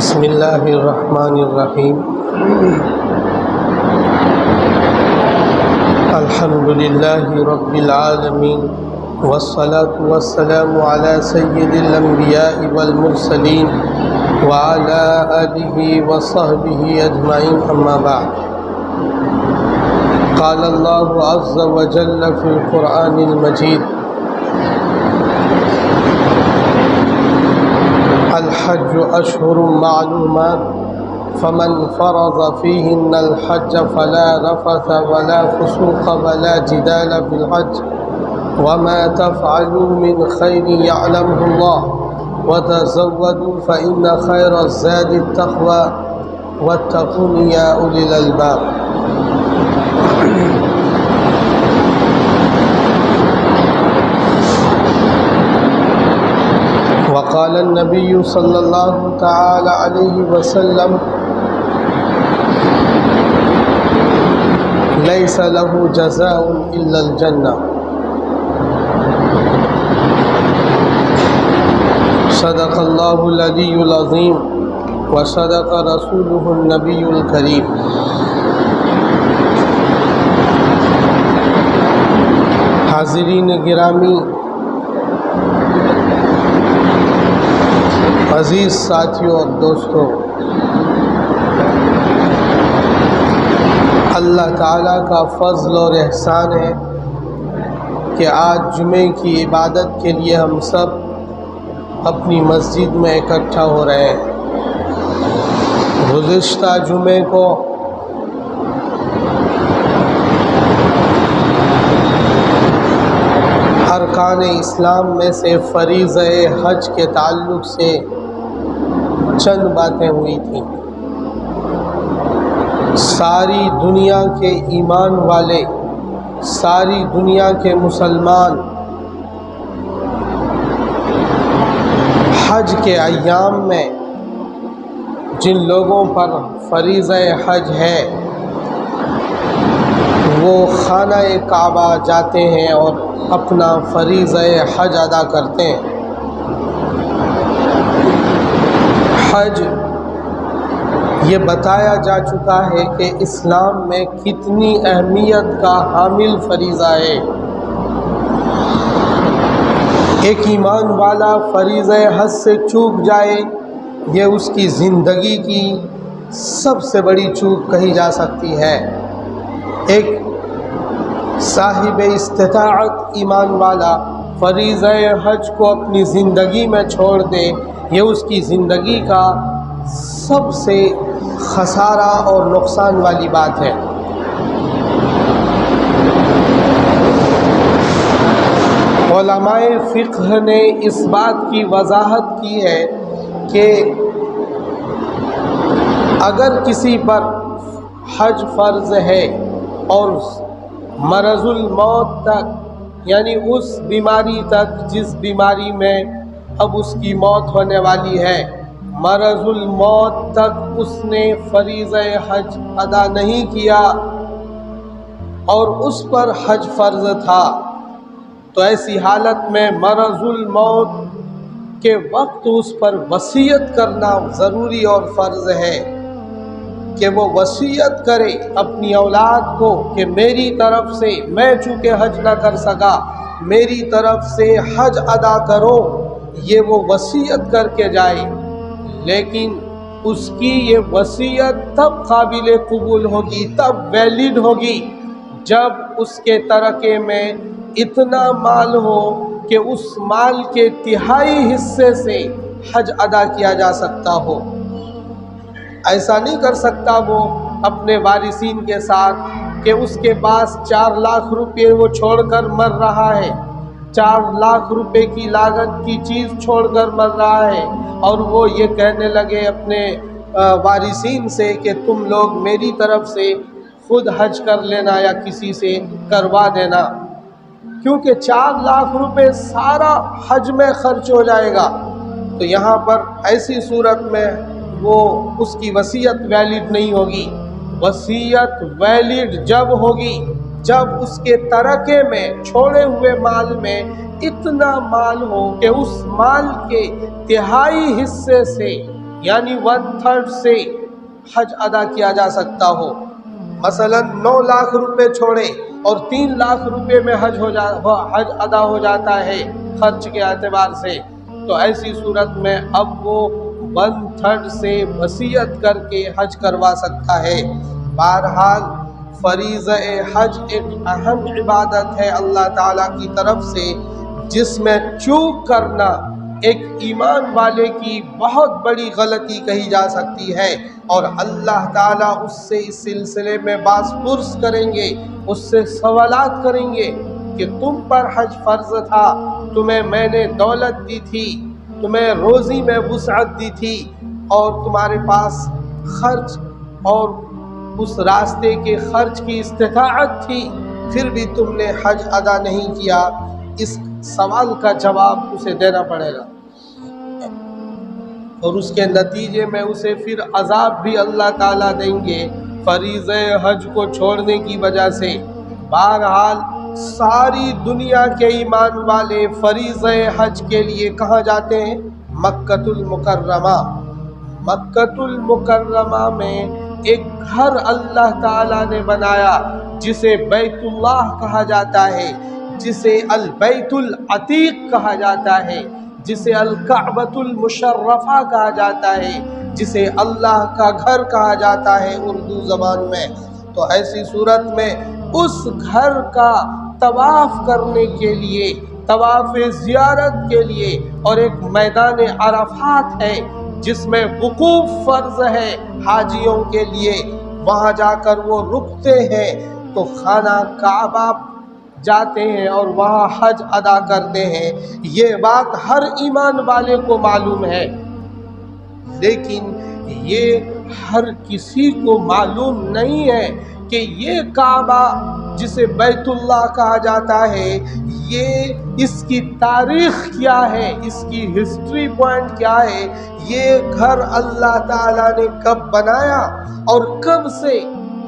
بسم اللہ الرحمن الرحیم الحمد للہ رب العالمین والصلاة والسلام علی سید الانبیاء والمرسلین وعلی آلہ وصحبہ اجمعین اما بعد قال اللہ عز وجل فی القرآن المجید الحج اشہر معلومات فمن فرض فیہن الحج فلا رفث ولا فسوق ولا جدال في الحج وما تفعلوا من خیر یعلمه اللہ وتزودوا فإن خیر الزاد التقوى واتقون یا اولی الالباب۔ وقال النبي صلى الله تعالى عليه وسلم ليس له جزاء إلا الجنة۔ صدق الله العلي العظيم وصدق رسوله النبي الكريم۔ حاضرین گرامی، عزیز ساتھیوں اور دوستوں، اللہ تعالیٰ کا فضل اور احسان ہے کہ آج جمعے کی عبادت کے لیے ہم سب اپنی مسجد میں اکٹھا ہو رہے ہیں۔ گزشتہ جمعے کو ارکان اسلام میں سے فریضہ حج کے تعلق سے چند باتیں ہوئی تھیں۔ ساری دنیا کے ایمان والے، ساری دنیا کے مسلمان حج کے ایام میں جن لوگوں پر فریضہ حج ہے وہ خانہ کعبہ جاتے ہیں اور اپنا فریضہ حج ادا کرتے ہیں۔ حج یہ بتایا جا چکا ہے کہ اسلام میں کتنی اہمیت کا حامل فریضہ ہے۔ ایک ایمان والا فریضہ حج سے چوک جائے، یہ اس کی زندگی کی سب سے بڑی چوک کہی جا سکتی ہے۔ ایک صاحب استطاعت ایمان والا فریضہ حج کو اپنی زندگی میں چھوڑ دے، یہ اس کی زندگی کا سب سے خسارہ اور نقصان والی بات ہے۔ علماء فقہ نے اس بات کی وضاحت کی ہے کہ اگر کسی پر حج فرض ہے اور مرض الموت تک، یعنی اس بیماری تک جس بیماری میں اب اس کی موت ہونے والی ہے، مرض الموت تک اس نے فریضہ حج ادا نہیں کیا اور اس پر حج فرض تھا، تو ایسی حالت میں مرض الموت کے وقت اس پر وصیت کرنا ضروری اور فرض ہے کہ وہ وصیت کرے اپنی اولاد کو کہ میری طرف سے، میں چونکہ حج نہ کر سکا، میری طرف سے حج ادا کرو، یہ وہ وصیت کر کے جائے۔ لیکن اس کی یہ وصیت تب قابل قبول ہوگی، تب ویلڈ ہوگی جب اس کے ترکے میں اتنا مال ہو کہ اس مال کے تہائی حصے سے حج ادا کیا جا سکتا ہو۔ ایسا نہیں کر سکتا وہ اپنے وارثین کے ساتھ کہ اس کے پاس 4 لاکھ روپے وہ چھوڑ کر مر رہا ہے، 4 لاکھ روپے کی لاگت کی چیز چھوڑ کر مر رہا ہے، اور وہ یہ کہنے لگے اپنے وارثین سے کہ تم لوگ میری طرف سے خود حج کر لینا یا کسی سے کروا دینا، کیونکہ 4 لاکھ روپے سارا حج میں خرچ ہو جائے گا۔ تو یہاں پر ایسی صورت میں وہ اس کی وصیت ویلڈ نہیں ہوگی۔ وصیت ویلڈ جب ہوگی جب اس کے ترکے میں، چھوڑے ہوئے مال میں اتنا مال ہو کہ اس مال کے تہائی حصے سے یعنی 1/3 سے حج ادا کیا جا سکتا ہو، مثلا 9 لاکھ روپے چھوڑے اور 3 لاکھ روپے میں حج ادا ہو جاتا ہے خرچ کے اعتبار سے، تو ایسی صورت میں اب وہ 1/3 سے وصیت کر کے حج کروا سکتا ہے۔ بہرحال فریضہ حج ایک اہم عبادت ہے اللہ تعالیٰ کی طرف سے، جس میں چوک کرنا ایک ایمان والے کی بہت بڑی غلطی کہی جا سکتی ہے، اور اللہ تعالیٰ اس سے اس سلسلے میں باز پرس کریں گے، اس سے سوالات کریں گے کہ تم پر حج فرض تھا، تمہیں میں نے دولت دی تھی، تمہیں روزی میں وسعت دی تھی، اور تمہارے پاس خرچ اور اس راستے کے خرچ کی استطاعت تھی، پھر بھی تم نے حج ادا نہیں کیا۔ اس سوال کا جواب اسے دینا پڑے گا، اور اس کے نتیجے میں اسے پھر عذاب بھی اللہ تعالیٰ دیں گے فریضہ حج کو چھوڑنے کی وجہ سے۔ بہرحال ساری دنیا کے ایمان والے فریضہ حج کے لیے کہاں جاتے ہیں؟ مکۃ المکرمہ۔ مکۃ المکرمہ میں ایک گھر اللہ تعالیٰ نے بنایا جسے بیت اللہ کہا جاتا ہے، جسے البیت العتیق کہا جاتا ہے، جسے الکعبۃ المشرفہ کہا جاتا ہے، جسے اللہ کا گھر کہا جاتا ہے اردو زبان میں۔ تو ایسی صورت میں اس گھر کا طواف کرنے کے لیے، طواف زیارت کے لیے، اور ایک میدان عرفات ہے جس میں وقوف فرض ہے حاجیوں کے لیے، وہاں جا کر وہ رکتے ہیں، تو خانہ کعبہ جاتے ہیں اور وہاں حج ادا کرتے ہیں۔ یہ بات ہر ایمان والے کو معلوم ہے، لیکن یہ ہر کسی کو معلوم نہیں ہے کہ یہ کعبہ جسے بیت اللہ کہا جاتا ہے، یہ اس کی تاریخ کیا ہے، اس کی ہسٹری پوائنٹ کیا ہے، یہ گھر اللہ تعالیٰ نے کب بنایا اور کب سے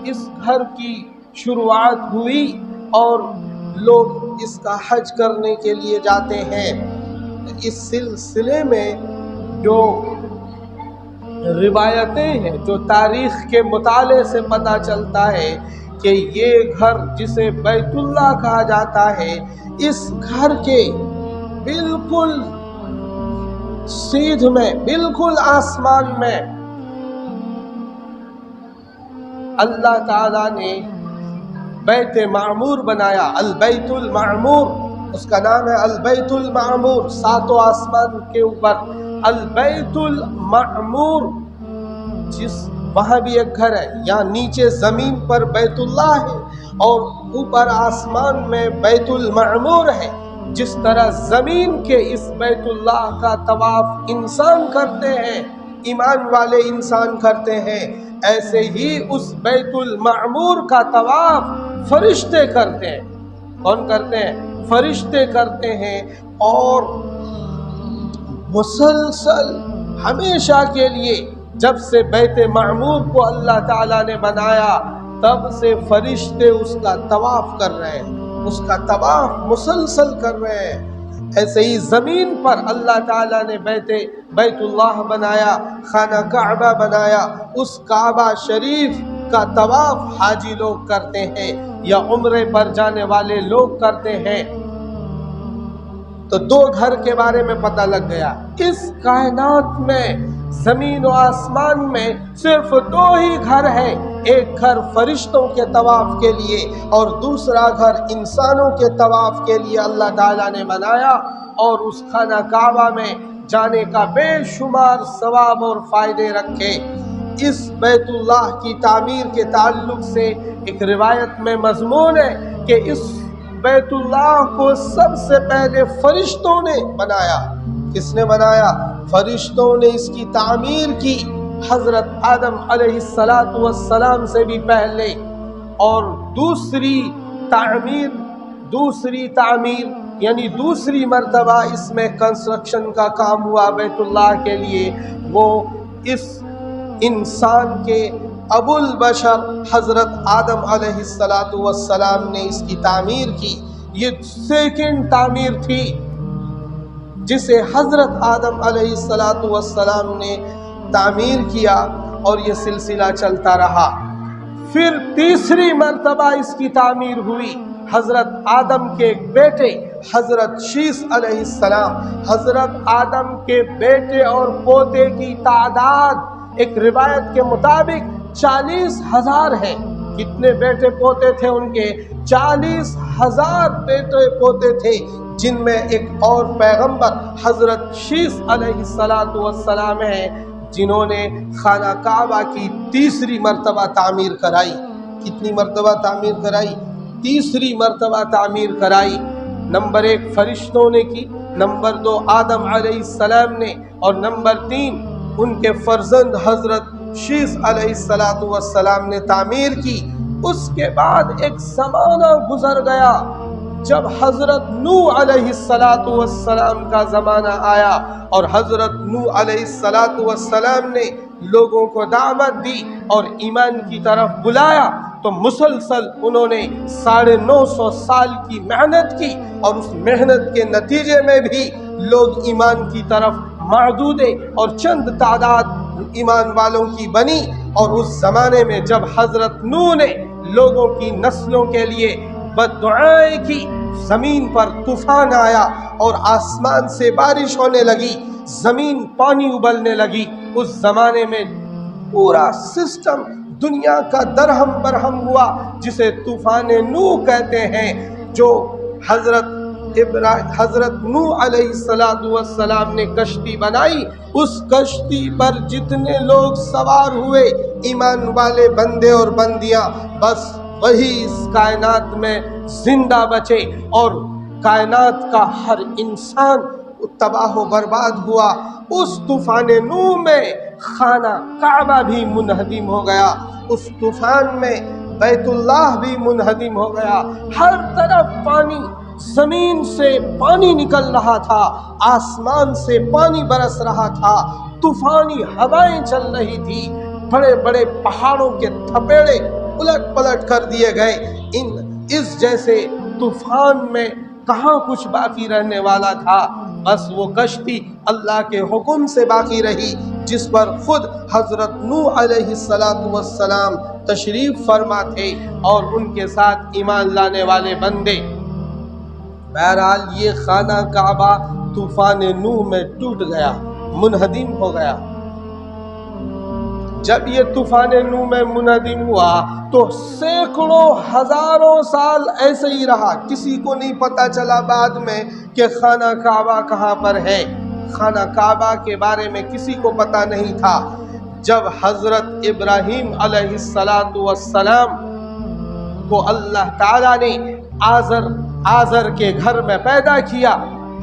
اس گھر کی شروعات ہوئی، اور لوگ اس کا حج کرنے کے لیے جاتے ہیں۔ اس سلسلے میں جو روایتیں ہیں، جو تاریخ کے مطالعے سے پتہ چلتا ہے کہ یہ گھر جسے بیت اللہ کہا جاتا ہے، اس گھر کے بالکل سیدھ میں، بالکل آسمان میں اللہ تعالیٰ نے بیت معمور بنایا، البیت المعمور، اس کا نام ہے البیت المعمور، 7 آسمان کے اوپر البیت المعمور، وہاں بھی ایک گھر ہے، یہاں نیچے زمین پر بیت اللہ ہے اور اوپر آسمان میں بیت المعمور ہے۔ جس طرح زمین کے اس بیت اللہ کا طواف انسان کرتے ہیں، ایمان والے انسان کرتے ہیں، ایسے ہی اس بیت المعمور کا طواف فرشتے کرتے ہیں۔ کون کرتے ہیں؟ فرشتے کرتے ہیں، اور مسلسل ہمیشہ کے لیے جب سے بیت معمور کو اللہ تعالیٰ نے بنایا تب سے فرشتے اس کا طواف کر رہے ہیں، اس کا طواف مسلسل کر رہے ہیں۔ ایسے ہی زمین پر اللہ تعالیٰ نے بیت اللہ بنایا، خانہ کعبہ بنایا، اس کعبہ شریف کا طواف حاجی لوگ کرتے ہیں یا عمرے پر جانے والے لوگ کرتے ہیں۔ تو 2 گھر کے بارے میں پتہ لگ گیا۔ اس کائنات میں، زمین و آسمان میں صرف 2 ہی گھر ہیں، ایک گھر فرشتوں کے طواف کے لیے اور دوسرا گھر انسانوں کے طواف کے لیے اللہ تعالیٰ نے بنایا، اور اس خانہ کعبہ میں جانے کا بے شمار ثواب اور فائدے رکھے۔ اس بیت اللہ کی تعمیر کے تعلق سے ایک روایت میں مضمون ہے کہ اس بیت اللہ کو سب سے پہلے فرشتوں نے بنایا۔ کس نے بنایا؟ فرشتوں نے اس کی تعمیر کی، حضرت آدم علیہ السلام سے بھی پہلے۔ اور دوسری تعمیر یعنی دوسری مرتبہ اس میں کنسٹرکشن کا کام ہوا بیت اللہ کے لیے، وہ اس انسان کے ابو البشر حضرت آدم علیہ السلام نے اس کی تعمیر کی۔ یہ سیکنڈ تعمیر تھی جسے حضرت آدم علیہ السلام نے تعمیر کیا اور یہ سلسلہ چلتا رہا۔ پھر تیسری مرتبہ اس کی تعمیر ہوئی۔ حضرت آدم کے بیٹے حضرت شیث علیہ السلام، حضرت آدم کے بیٹے اور پوتے کی تعداد ایک روایت کے مطابق 40,000 ہے۔ کتنے بیٹے پوتے تھے ان کے؟ 40,000 بیٹے پوتے تھے، جن میں ایک اور پیغمبر حضرت شیث علیہ السلام ہیں، جنہوں نے خانہ کعبہ کی تیسری مرتبہ تعمیر کرائی۔ کتنی مرتبہ تعمیر کرائی؟ تیسری مرتبہ تعمیر کرائی۔ نمبر 1 فرشتوں نے کی، نمبر 2 آدم علیہ السلام نے، اور نمبر 3 ان کے فرزند حضرت شیث علیہ السلام نے تعمیر کی۔ اس کے بعد ایک زمانہ گزر گیا، جب حضرت نوح علیہ السلام کا زمانہ آیا اور حضرت نوح علیہ السلام نے لوگوں کو دعوت دی اور ایمان کی طرف بلایا، تو مسلسل انہوں نے 950 سال کی محنت کی، اور اس محنت کے نتیجے میں بھی لوگ ایمان کی طرف معدود اور چند تعداد ایمان والوں کی بنی۔ اور اس زمانے میں جب حضرت نوح نے لوگوں کی نسلوں کے لیے بددعائیں کی، زمین پر طوفان آیا اور آسمان سے بارش ہونے لگی، زمین پانی ابلنے لگی۔ اس زمانے میں پورا سسٹم دنیا کا درہم برہم ہوا، جسے طوفان نوح کہتے ہیں، جو حضرت نوح علیہ السلام نے کشتی بنائی۔ اس کشتی پر جتنے لوگ سوار ہوئے، ایمان والے بندے اور بندیاں، بس وہی اس کائنات میں زندہ بچے، اور کائنات کا ہر انسان تباہ و برباد ہوا۔ اس طوفان نوح میں خانہ کعبہ بھی منہدم ہو گیا، اس طوفان میں بیت اللہ بھی منہدم ہو گیا۔ ہر طرف پانی، زمین سے پانی نکل رہا تھا، آسمان سے پانی برس رہا تھا، طوفانی ہوائیں چل رہی تھی، بڑے بڑے پہاڑوں کے تھپیڑے الٹ پلٹ کر دیے گئے۔ اس جیسے طوفان میں کہاں کچھ باقی رہنے والا تھا، بس وہ کشتی اللہ کے حکم سے باقی رہی، جس پر خود حضرت نوح علیہ السلام تشریف فرما تھے اور ان کے ساتھ ایمان لانے والے بندے۔ بہرحال یہ خانہ کعبہ طوفان نوح میں ٹوٹ گیا، منہدم ہو گیا۔ جب یہ طوفان نوح میں منہدم ہوا تو سینکڑوں ہزاروں سال ایسے ہی رہا، کسی کو نہیں پتہ چلا بعد میں کہ خانہ کعبہ کہاں پر ہے۔ خانہ کعبہ کے بارے میں کسی کو پتہ نہیں تھا۔ جب حضرت ابراہیم علیہ السلام کو اللہ تعالیٰ نے آزر کے گھر میں پیدا کیا،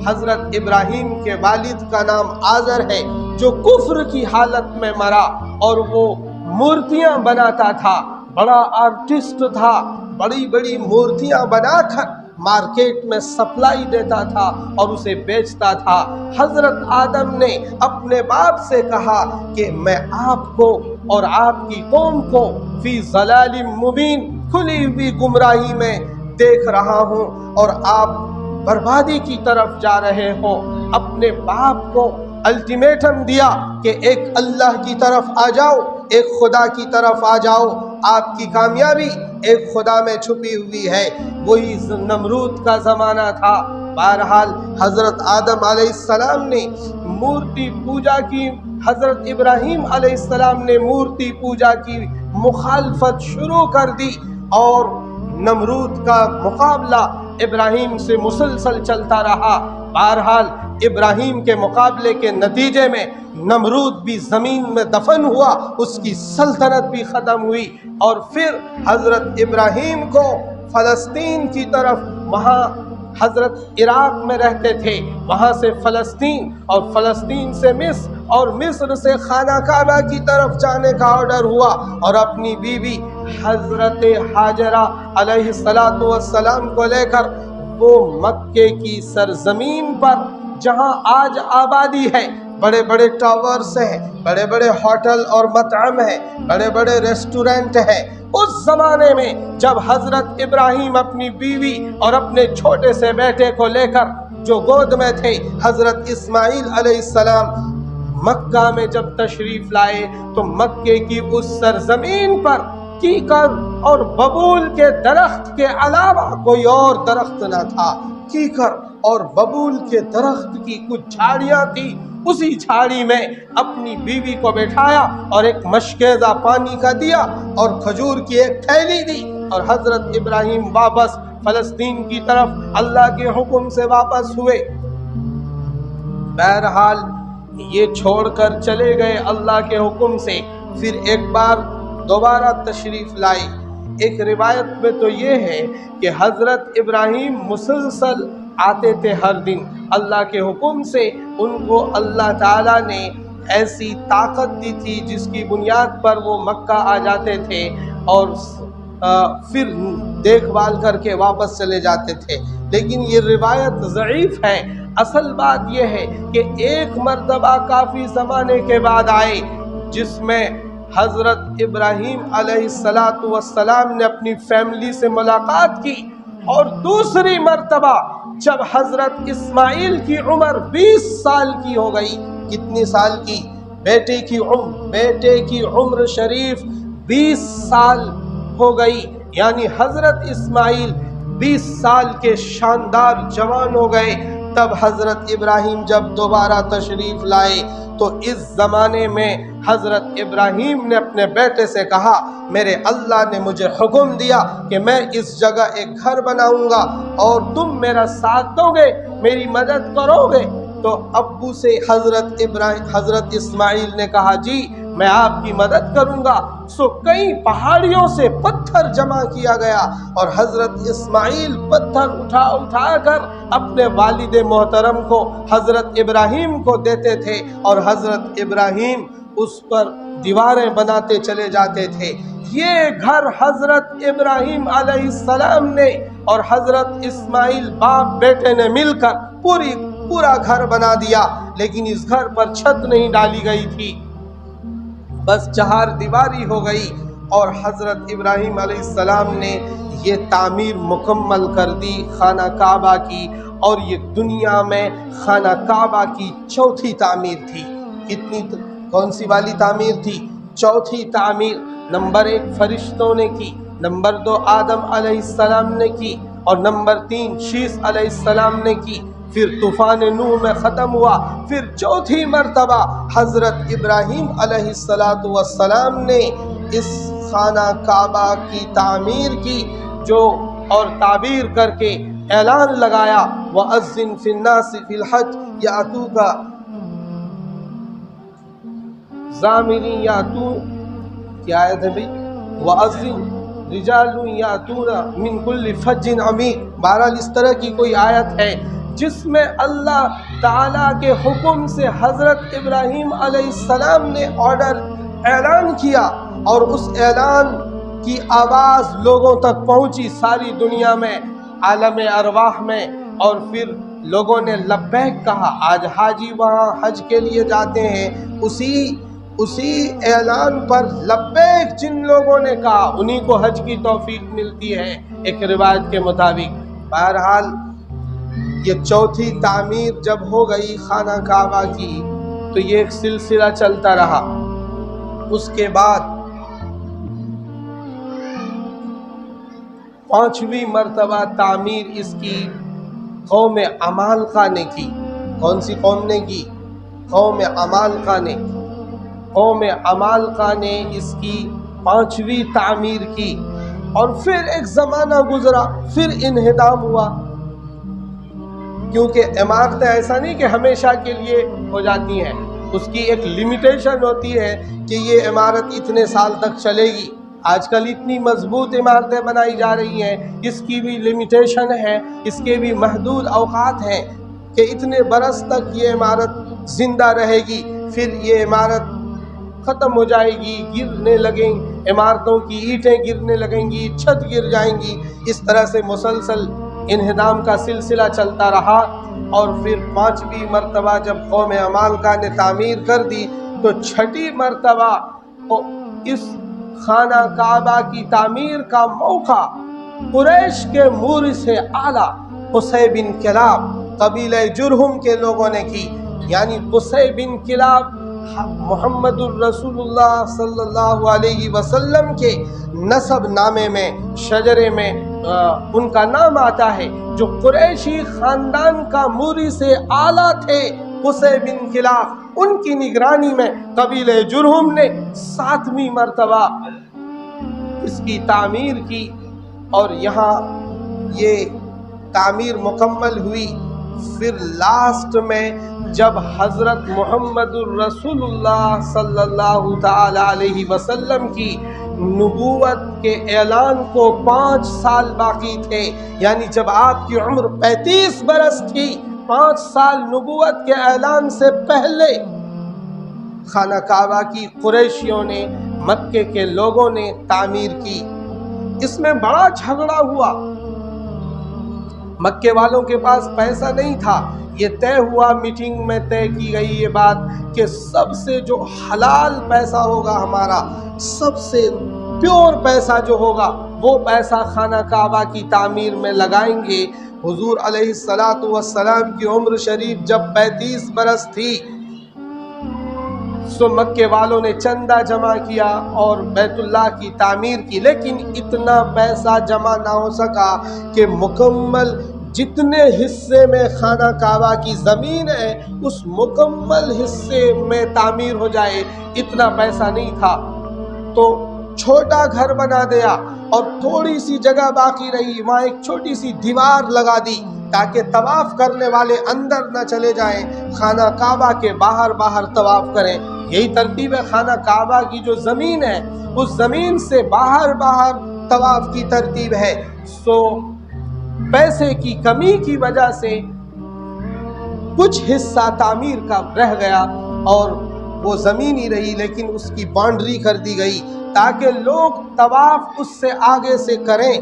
حضرت ابراہیم کے والد کا نام آزر ہے، جو کفر کی حالت میں مرا، اور وہ مورتیاں بناتا تھا، بڑا آرٹسٹ تھا، بڑی بڑی مورتیاں بنا کر مارکیٹ میں سپلائی دیتا تھا اور اسے بیچتا تھا۔ حضرت آدم نے اپنے باپ سے کہا کہ میں آپ کو اور آپ کی قوم کو فی ضلال مبین، کھلی ہوئی گمراہی میں دیکھ رہا ہوں اور آپ بربادی کی طرف جا رہے ہو۔ اپنے باپ کو الٹیمیٹم دیا کہ ایک اللہ کی طرف آ جاؤ، ایک خدا کی طرف آ جاؤ، آپ کی کامیابی ایک خدا میں چھپی ہوئی ہے۔ وہی نمرود کا زمانہ تھا۔ بہرحال حضرت آدم علیہ السلام نے مورتی پوجا کی، حضرت ابراہیم علیہ السلام نے مورتی پوجا کی مخالفت شروع کر دی، اور نمرود کا مقابلہ ابراہیم سے مسلسل چلتا رہا۔ بہرحال ابراہیم کے مقابلے کے نتیجے میں نمرود بھی زمین میں دفن ہوا، اس کی سلطنت بھی ختم ہوئی، اور پھر حضرت ابراہیم کو فلسطین کی طرف، وہاں حضرت عراق میں رہتے تھے، وہاں سے فلسطین، اور فلسطین سے مصر، اور مصر سے خانہ کعبہ کی طرف جانے کا آرڈر ہوا، اور اپنی بیوی حضرت ہاجرہ علیہ السلام کو لے کر وہ مکے کی سرزمین پر، جہاں آج آبادی ہے، بڑے بڑے ٹاورز ہیں، بڑے بڑے ہوٹل اور مطعم ہیں، بڑے بڑے ریسٹورنٹ ہیں، اس زمانے میں جب حضرت ابراہیم اپنی بیوی اور اپنے چھوٹے سے بیٹے کو لے کر، جو گود میں تھے، حضرت اسماعیل علیہ السلام، مکہ میں جب تشریف لائے تو مکے کی اس سرزمین پر کیکر اور ببول کے درخت کے علاوہ کوئی اور درخت نہ تھا۔ کیکر اور ببول کے درخت کی کچھ جھاڑیاں تھی، اسی جھاڑی میں اپنی بیوی کو بٹھایا اور ایک مشکیزہ پانی کا دیا اور کھجور کی ایک تھیلی دی، اور حضرت ابراہیم واپس فلسطین کی طرف اللہ کے حکم سے واپس ہوئے۔ بہرحال یہ چھوڑ کر چلے گئے اللہ کے حکم سے، پھر ایک بار دوبارہ تشریف لائے۔ ایک روایت میں تو یہ ہے کہ حضرت ابراہیم مسلسل آتے تھے ہر دن اللہ کے حکم سے، ان کو اللہ تعالیٰ نے ایسی طاقت دی تھی جس کی بنیاد پر وہ مکہ آ جاتے تھے اور پھر دیکھ بھال کر کے واپس چلے جاتے تھے، لیکن یہ روایت ضعیف ہے۔ اصل بات یہ ہے کہ ایک مرتبہ کافی زمانے کے بعد آئے جس میں حضرت ابراہیم علیہ السلام نے اپنی فیملی سے ملاقات کی، اور دوسری مرتبہ جب حضرت اسماعیل کی عمر 20 سال کی ہو گئی۔ کتنی سال کی؟ بیٹے کی عمر شریف 20 سال ہو گئی، یعنی حضرت اسماعیل 20 سال کے شاندار جوان ہو گئے۔ تب حضرت ابراہیم جب دوبارہ تشریف لائے تو اس زمانے میں حضرت ابراہیم نے اپنے بیٹے سے کہا، میرے اللہ نے مجھے حکم دیا کہ میں اس جگہ ایک گھر بناؤں گا اور تم میرا ساتھ دو گے، میری مدد کرو گے؟ تو ابو سے حضرت اسماعیل نے کہا، جی میں آپ کی مدد کروں گا۔ سو کئی پہاڑیوں سے پتھر جمع کیا گیا اور حضرت اسماعیل پتھر اٹھا کر اپنے والد محترم کو حضرت ابراہیم کو دیتے تھے، اور حضرت ابراہیم اس پر دیواریں بناتے چلے جاتے تھے۔ یہ گھر حضرت ابراہیم علیہ السلام نے اور حضرت اسماعیل باپ بیٹے نے مل کر پورا گھر بنا دیا، لیکن اس گھر پر چھت نہیں ڈالی گئی تھی، بس چہار دیواری ہو گئی، اور حضرت ابراہیم علیہ السلام نے یہ تعمیر مکمل کر دی خانہ کعبہ کی، اور یہ دنیا میں خانہ کعبہ کی چوتھی تعمیر تھی۔ کون سی والی تعمیر تھی؟ چوتھی تعمیر۔ نمبر 1 فرشتوں نے کی، نمبر 2 آدم علیہ السلام نے کی، اور نمبر 3 شیس علیہ السلام نے کی، پھر طوفان نوح میں ختم ہوا، پھر چوتھی مرتبہ حضرت ابراہیم علیہ السلام نے اس خانہ کعبہ کی تعمیر کی، اور تعبیر کر کے اعلان لگایا، وَأَذِّن فِي النَّاسِ فِي الْحَجِّ يَأْتُوكَ زَامِرِينَ يَأْتُونَ، کیا آیت ہے بھئی؟ وَأَذِّن رِجَالٌ يَأْتُونَ مِن كُلِّ فَجٍّ عَمِيقٍ۔ بہرحال اس طرح کی کوئی آیت ہے جس میں اللہ تعالیٰ کے حکم سے حضرت ابراہیم علیہ السلام نے اعلان کیا، اور اس اعلان کی آواز لوگوں تک پہنچی ساری دنیا میں، عالم ارواح میں، اور پھر لوگوں نے لبیک کہا۔ آج حاجی وہاں حج کے لیے جاتے ہیں، اسی اعلان پر لبیک جن لوگوں نے کہا انہی کو حج کی توفیق ملتی ہے ایک روایت کے مطابق۔ بہرحال یہ چوتھی تعمیر جب ہو گئی خانہ کعبہ کی تو یہ ایک سلسلہ چلتا رہا۔ اس کے بعد 5ویں مرتبہ تعمیر اس کی قوم عمالقہ نے کی۔ کون سی قوم نے کی؟ قوم عمالقہ نے۔ قوم عمالقہ نے اس کی 5ویں تعمیر کی، اور پھر ایک زمانہ گزرا، پھر انہدام ہوا، کیونکہ عمارتیں ایسا نہیں کہ ہمیشہ کے لیے ہو جاتی ہیں، اس کی ایک لمیٹیشن ہوتی ہے کہ یہ عمارت اتنے سال تک چلے گی۔ آج کل اتنی مضبوط عمارتیں بنائی جا رہی ہیں، اس کی بھی لمیٹیشن ہے، اس کے بھی محدود اوقات ہیں کہ اتنے برس تک یہ عمارت زندہ رہے گی، پھر یہ عمارت ختم ہو جائے گی، گرنے لگیں، عمارتوں کی اینٹیں گرنے لگیں گی، چھت گر جائیں گی۔ اس طرح سے مسلسل انہدام کا سلسلہ چلتا رہا، اور پھر 5ویں مرتبہ جب قوم عمالقہ نے تعمیر کر دی تو 6ٹھی مرتبہ اس خانہ کعبہ کی تعمیر کا موقع قریش کے مورث اعلیٰ قصی بن کلاب قبیلہ جرہم کے لوگوں نے کی۔ یعنی قصی بن کلاب محمد الرسول اللہ صلی اللہ علیہ وسلم کے نسب نامے میں شجرے میں ان کا نام آتا ہے، جو قریشی خاندان کا موری سے اعلیٰ تھے قصی بن کلاب، ان کی نگرانی میں قبیلہ جرہم نے 7ویں مرتبہ اس کی تعمیر کی، اور یہاں یہ تعمیر مکمل ہوئی۔ پھر لاسٹ میں جب حضرت محمد الرسول اللہ صلی اللہ تعالی علیہ وسلم کی نبوت کے اعلان کو 5 سال باقی تھے، یعنی جب آپ کی عمر 35 برس تھی، 5 سال نبوت کے اعلان سے پہلے خانہ کعبہ کی قریشیوں نے، مکے کے لوگوں نے تعمیر کی۔ اس میں بڑا جھگڑا ہوا، مکے والوں کے پاس پیسہ نہیں تھا۔ یہ طے ہوا، میٹنگ میں طے کی گئی یہ بات کہ سب سے جو حلال پیسہ ہوگا ہمارا، سب سے پیور پیسہ جو ہوگا، وہ پیسہ خانہ کعبہ کی تعمیر میں لگائیں گے۔ حضور علیہ السلام کی عمر شریف جب 35 برس تھی، سو مکے والوں نے چندہ جمع کیا اور بیت اللہ کی تعمیر کی، لیکن اتنا پیسہ جمع نہ ہو سکا کہ مکمل جتنے حصے میں خانہ کعبہ کی زمین ہے اس مکمل حصے میں تعمیر ہو جائے، اتنا پیسہ نہیں تھا۔ تو چھوٹا گھر بنا دیا اور تھوڑی سی جگہ باقی رہی، وہاں ایک چھوٹی سی دیوار لگا دی تاکہ طواف کرنے والے اندر نہ چلے جائیں، خانہ کعبہ کے باہر باہر طواف کریں۔ یہی ترتیب ہے خانہ کعبہ کی جو زمین ہے، اس زمین سے باہر باہر طواف کی ترتیب ہے۔ سو پیسے کی کمی کی وجہ سے کچھ حصہ تعمیر کا رہ گیا اور وہ زمین ہی رہی، لیکن اس کی باؤنڈری کر دی گئی تاکہ لوگ طواف اس سے آگے سے کریں۔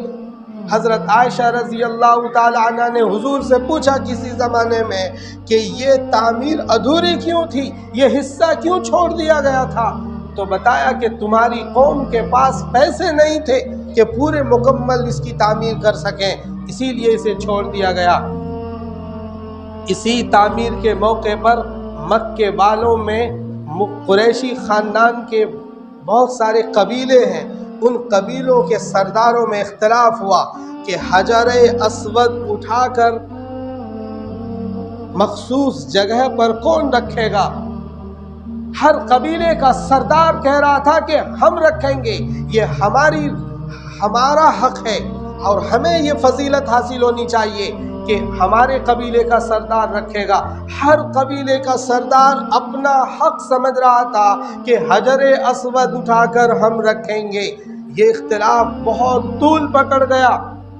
حضرت عائشہ رضی اللہ تعالی عنہ نے حضور سے پوچھا کسی زمانے میں کہ یہ تعمیر ادھوری کیوں تھی، یہ حصہ کیوں چھوڑ دیا گیا تھا؟ تو بتایا کہ تمہاری قوم کے پاس پیسے نہیں تھے کہ پورے مکمل اس کی تعمیر کر سکیں، اسی لیے اسے چھوڑ دیا گیا۔ اسی تعمیر کے موقع پر مکے والوں میں قریشی خاندان کے بہت سارے قبیلے ہیں، ان قبیلوں کے سرداروں میں اختلاف ہوا کہ حجر اسود اٹھا کر مخصوص جگہ پر کون رکھے گا۔ ہر قبیلے کا سردار کہہ رہا تھا کہ ہم رکھیں گے، یہ ہمارا حق ہے اور ہمیں یہ فضیلت حاصل ہونی چاہیے کہ ہمارے قبیلے کا سردار رکھے گا۔ ہر قبیلے کا سردار اپنا حق سمجھ رہا تھا کہ حجر اسود اٹھا کر ہم رکھیں گے۔ یہ اختلاف بہت طول پکڑ گیا،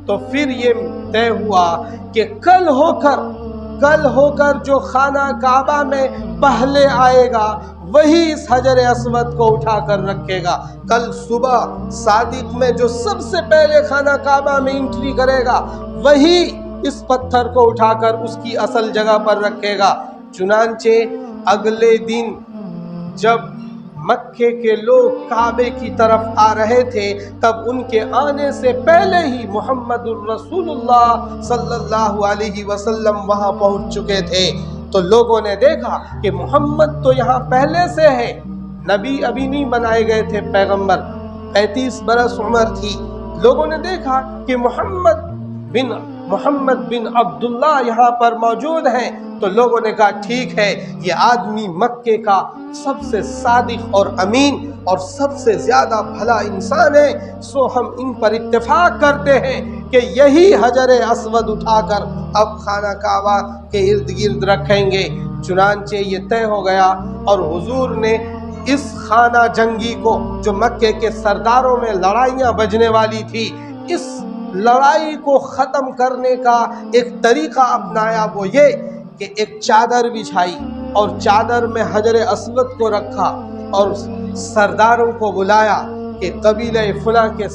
تو پھر یہ طے ہوا کہ کل ہو کر جو خانہ کعبہ میں پہلے آئے گا وہی اس حجر اسود کو اٹھا کر رکھے گا۔ کل صبح صادق میں جو سب سے پہلے خانہ کعبہ میں انٹری کرے گا وہی اس پتھر کو اٹھا کر اس کی اصل جگہ پر رکھے گا۔ چنانچہ اگلے دن جب مکے کے لوگ کعبے کی طرف آ رہے تھے تب ان کے آنے سے پہلے ہی محمد الرسول اللہ صلی اللہ علیہ وسلم وہاں پہنچ چکے تھے۔ تو لوگوں نے دیکھا کہ محمد تو یہاں پہلے سے ہے، نبی ابھی نہیں بنائے گئے تھے، پیغمبر 35 برس عمر تھی۔ لوگوں نے دیکھا کہ محمد بن عبداللہ یہاں پر موجود ہیں، تو لوگوں نے کہا ٹھیک ہے، یہ آدمی مکے کا سب سے صادق اور امین اور سب سے زیادہ بھلا انسان ہے، سو ہم ان پر اتفاق کرتے ہیں کہ یہی حجر اسود اٹھا کر اب خانہ کعبہ کے ارد گرد رکھیں گے۔ چنانچہ یہ طے ہو گیا اور حضور نے اس خانہ جنگی کو، جو مکے کے سرداروں میں لڑائیاں بجنے والی تھی، اس لڑائی کو ختم کرنے کا ایک طریقہ اپنایا، وہ یہ کہ ایک چادر بچھائی اور چادر میں حجر اسود کو رکھا اور سرداروں کو بلایا کہ قبیلہ فلاں کے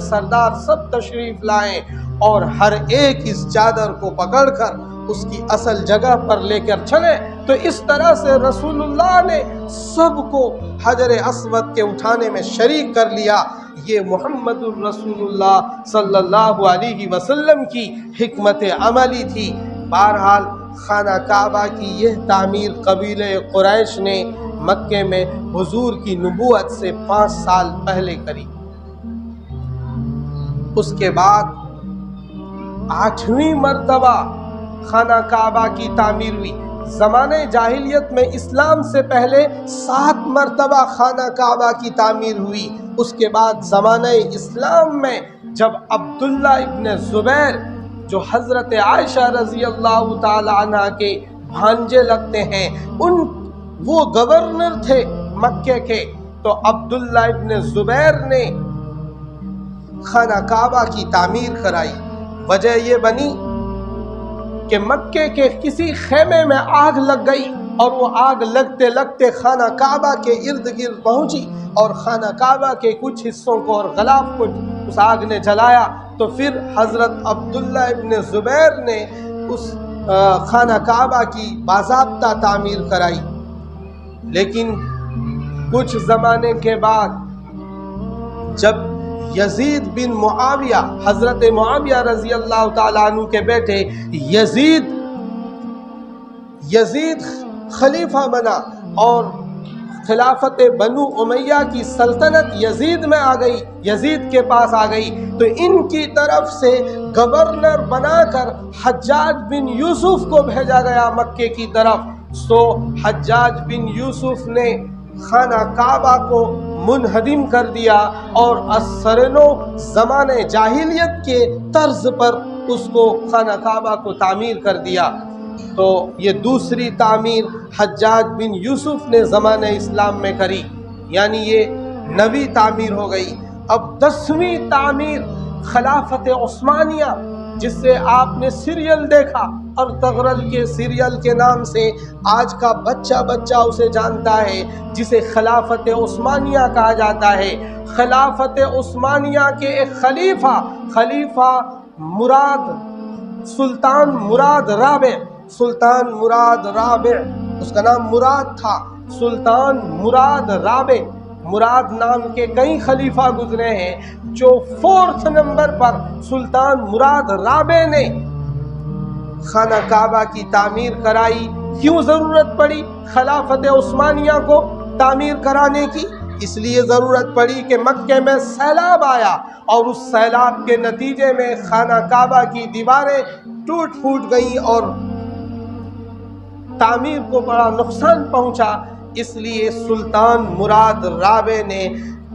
سردار سب تشریف لائیں اور ہر ایک اس چادر کو پکڑ کر اس کی اصل جگہ پر لے کر چلے۔ تو اس طرح سے رسول اللہ نے سب کو حجر اسود کے اٹھانے میں شریک کر لیا۔ یہ محمد الرسول اللہ صلی اللہ علیہ وسلم کی حکمت عملی تھی۔ بہرحال خانہ کعبہ کی یہ تعمیر قبیلہ قریش نے مکے میں حضور کی نبوت سے 5 سال پہلے کری۔ اس کے بعد 8ویں مرتبہ خانہ کعبہ کی تعمیر ہوئی۔ زمانہ جاہلیت میں اسلام سے پہلے 7 مرتبہ خانہ کعبہ کی تعمیر ہوئی۔ اس کے بعد زمانہ اسلام میں جب عبداللہ ابن زبیر جو حضرت عائشہ رضی اللہ تعالی عنہ کے بھانجے لگتے ہیں، وہ گورنر تھے مکے کے، تو عبداللہ ابن زبیر نے خانہ کعبہ کی تعمیر کرائی۔ وجہ یہ بنی کہ مکے کے کسی خیمے میں آگ لگ گئی، اور وہ آگ لگتے لگتے خانہ کعبہ کے ارد گرد پہنچی، اور خانہ کعبہ کے کچھ حصوں کو اور غلاف کو اس آگ نے جلایا۔ تو پھر حضرت عبداللہ ابن زبیر نے اس خانہ کعبہ کی باضابطہ تعمیر کرائی۔ لیکن کچھ زمانے کے بعد جب یزید بن معاویہ، حضرت معاویہ رضی اللہ تعالیٰ عنہ کے بیٹے یزید خلیفہ بنا، اور خلافت بنو امیہ کی سلطنت یزید میں آ گئی، یزید کے پاس آ گئی، تو ان کی طرف سے گورنر بنا کر حجاج بن یوسف کو بھیجا گیا مکے کی طرف۔ سو حجاج بن یوسف نے خانہ کعبہ کو منہدم کر دیا، اور اثرنو زمانے جاہلیت کے طرز پر اس کو خانہ کعبہ کو تعمیر کر دیا۔ تو یہ دوسری تعمیر حجاج بن یوسف نے زمانہ اسلام میں کری، یعنی یہ 9ویں تعمیر ہو گئی۔ اب 10ویں تعمیر خلافت عثمانیہ، جس سے آپ نے سیریل دیکھا، اور تغرل کے سیریل کے نام سے آج کا بچہ اسے جانتا ہے، جسے خلافت عثمانیہ کہا جاتا ہے۔ خلافت عثمانیہ کے ایک خلیفہ سلطان مراد رابع، اس کا نام مراد تھا، سلطان مراد رابع، مراد نام کے کئی خلیفہ گزرے ہیں، جو 4 نمبر پر سلطان مراد رابع نے خانہ کعبہ کی تعمیر کرائی۔ کیوں ضرورت پڑی خلافت عثمانیہ کو تعمیر کرانے کی؟ اس لیے ضرورت پڑی کہ مکے میں سیلاب آیا، اور اس سیلاب کے نتیجے میں خانہ کعبہ کی دیواریں ٹوٹ گئیں، اور تعمیر کو بڑا نقصان پہنچا۔ اس لیے سلطان مراد رابع نے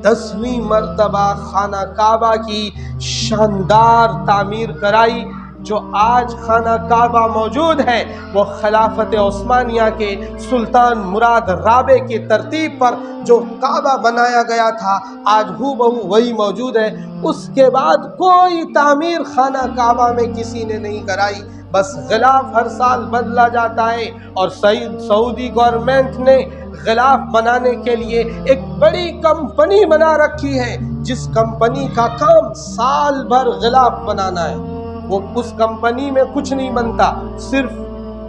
10ویں مرتبہ خانہ کعبہ کی شاندار تعمیر کرائی۔ جو آج خانہ کعبہ موجود ہے وہ خلافت عثمانیہ کے سلطان مراد رابع کی ترتیب پر جو کعبہ بنایا گیا تھا، آج ہو بہو وہی موجود ہے۔ اس کے بعد کوئی تعمیر خانہ کعبہ میں کسی نے نہیں کرائی، بس غلاف ہر سال بدلا جاتا ہے، اور سعودی گورنمنٹ نے غلاف بنانے کے لیے ایک بڑی کمپنی بنا رکھی ہے، جس کمپنی کا کام سال بھر غلاف بنانا ہے۔ وہ اس کمپنی میں کچھ نہیں بنتا، صرف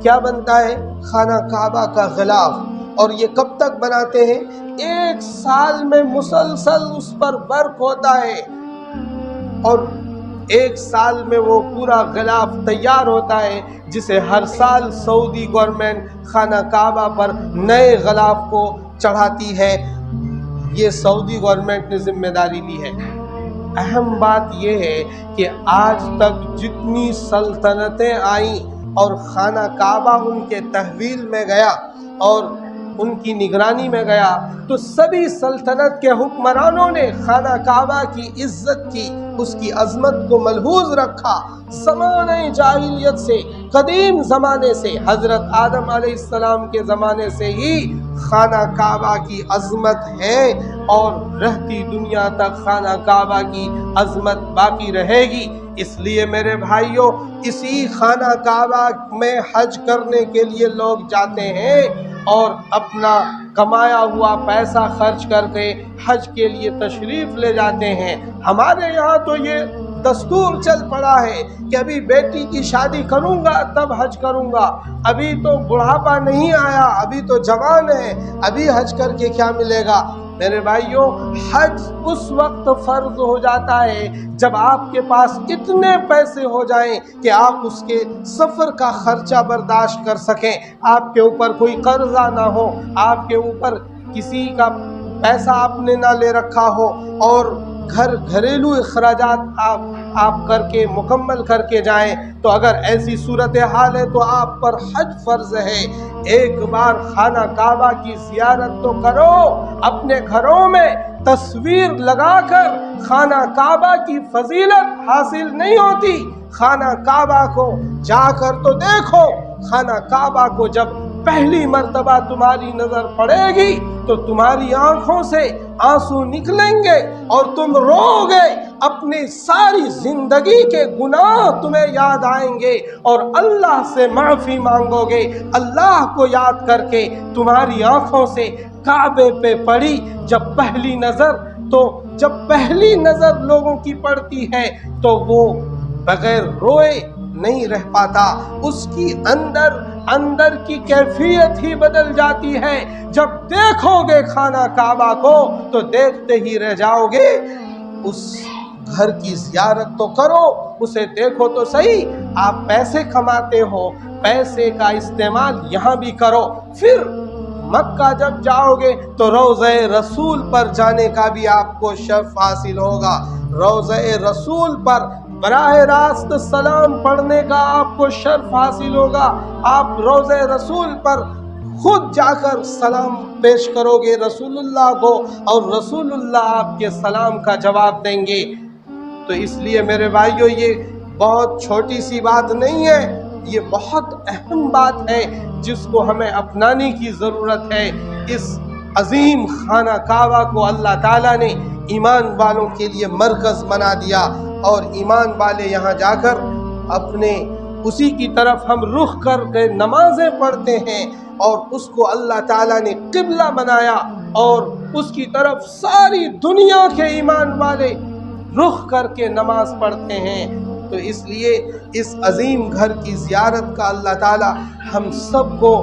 کیا بنتا ہے؟ خانہ کعبہ کا غلاف۔ اور یہ کب تک بناتے ہیں؟ 1 سال میں مسلسل اس پر ورک ہوتا ہے، اور 1 سال میں وہ پورا غلاف تیار ہوتا ہے، جسے ہر سال سعودی گورنمنٹ خانہ کعبہ پر نئے غلاف کو چڑھاتی ہے۔ یہ سعودی گورنمنٹ نے ذمہ داری لی ہے۔ اہم بات یہ ہے کہ آج تک جتنی سلطنتیں آئیں اور خانہ کعبہ ان کے تحویل میں گیا اور ان کی نگرانی میں گیا، تو سبھی سلطنت کے حکمرانوں نے خانہ کعبہ کی عزت کی، اس کی عظمت کو ملحوظ رکھا۔ زمانہ جاہلیت سے، قدیم زمانے سے، حضرت آدم علیہ السلام کے زمانے سے ہی خانہ کعبہ کی عظمت ہے، اور رہتی دنیا تک خانہ کعبہ کی عظمت باقی رہے گی۔ اس لیے میرے بھائیوں، اسی خانہ کعبہ میں حج کرنے کے لیے لوگ جاتے ہیں، اور اپنا کمایا ہوا پیسہ خرچ کر کے حج کے لیے تشریف لے جاتے ہیں۔ ہمارے یہاں تو یہ دستور چل پڑا ہے کہ ابھی بیٹی کی شادی کروں گا تب حج کروں گا، ابھی تو بڑھاپا نہیں آیا، ابھی تو جوان ہے، ابھی حج کر کے کیا ملے گا؟ میرے بھائیوں، حج اس وقت فرض ہو جاتا ہے جب آپ کے پاس اتنے پیسے ہو جائیں کہ آپ اس کے سفر کا خرچہ برداشت کر سکیں، آپ کے اوپر کوئی قرضہ نہ ہو، آپ کے اوپر کسی کا پیسہ آپ نے نہ لے رکھا ہو، اور گھریلو اخراجات آپ کر کے مکمل کر کے جائیں۔ تو اگر ایسی صورتحال ہے تو آپ پر حج فرض ہے۔ ایک بار خانہ کعبہ کی زیارت تو کرو۔ اپنے گھروں میں تصویر لگا کر خانہ کعبہ کی فضیلت حاصل نہیں ہوتی، خانہ کعبہ کو جا کر تو دیکھو۔ خانہ کعبہ کو جب پہلی مرتبہ تمہاری نظر پڑے گی تو تمہاری آنکھوں سے آنسو نکلیں گے اور تم رو گے، اپنی ساری زندگی کے گناہ تمہیں یاد آئیں گے اور اللہ سے معافی مانگو گے۔ اللہ کو یاد کر کے تمہاری آنکھوں سے کعبے پہ پڑی جب پہلی نظر لوگوں کی پڑتی ہے تو وہ بغیر روئے نہیں رہ پاتا، اس کی اندر کی کیفیت ہی بدل جاتی ہے۔ جب دیکھو گے خانہ کعبہ کو تو دیکھتے ہی رہ جاؤ گے۔ اس گھر کی زیارت تو کرو، اسے دیکھو تو صحیح۔ آپ پیسے کماتے ہو، پیسے کا استعمال یہاں بھی کرو۔ پھر مکہ جب جاؤ گے تو روضہ رسول پر جانے کا بھی آپ کو شرف حاصل ہوگا۔ روضہ رسول پر براہ راست سلام پڑھنے کا آپ کو شرف حاصل ہوگا۔ آپ روضہ رسول پر خود جا کر سلام پیش کرو گے رسول اللہ کو، اور رسول اللہ آپ کے سلام کا جواب دیں گے۔ تو اس لیے میرے بھائیوں، یہ بہت چھوٹی سی بات نہیں ہے، یہ بہت اہم بات ہے جس کو ہمیں اپنانے کی ضرورت ہے۔ اس عظیم خانہ کعبہ کو اللہ تعالیٰ نے ایمان والوں کے لیے مرکز بنا دیا، اور ایمان والے یہاں جا کر اسی کی طرف ہم رخ کر کے نمازیں پڑھتے ہیں، اور اس کو اللہ تعالیٰ نے قبلہ بنایا، اور اس کی طرف ساری دنیا کے ایمان والے رخ کر کے نماز پڑھتے ہیں۔ تو اس لیے اس عظیم گھر کی زیارت کا اللہ تعالیٰ ہم سب کو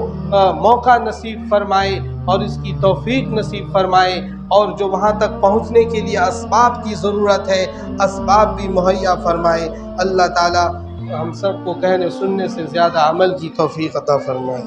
موقع نصیب فرمائے اور اس کی توفیق نصیب فرمائے، اور جو وہاں تک پہنچنے کے لیے اسباب کی ضرورت ہے اسباب بھی مہیا فرمائے۔ اللہ تعالیٰ ہم سب کو کہنے سننے سے زیادہ عمل کی توفیق عطا فرمائے۔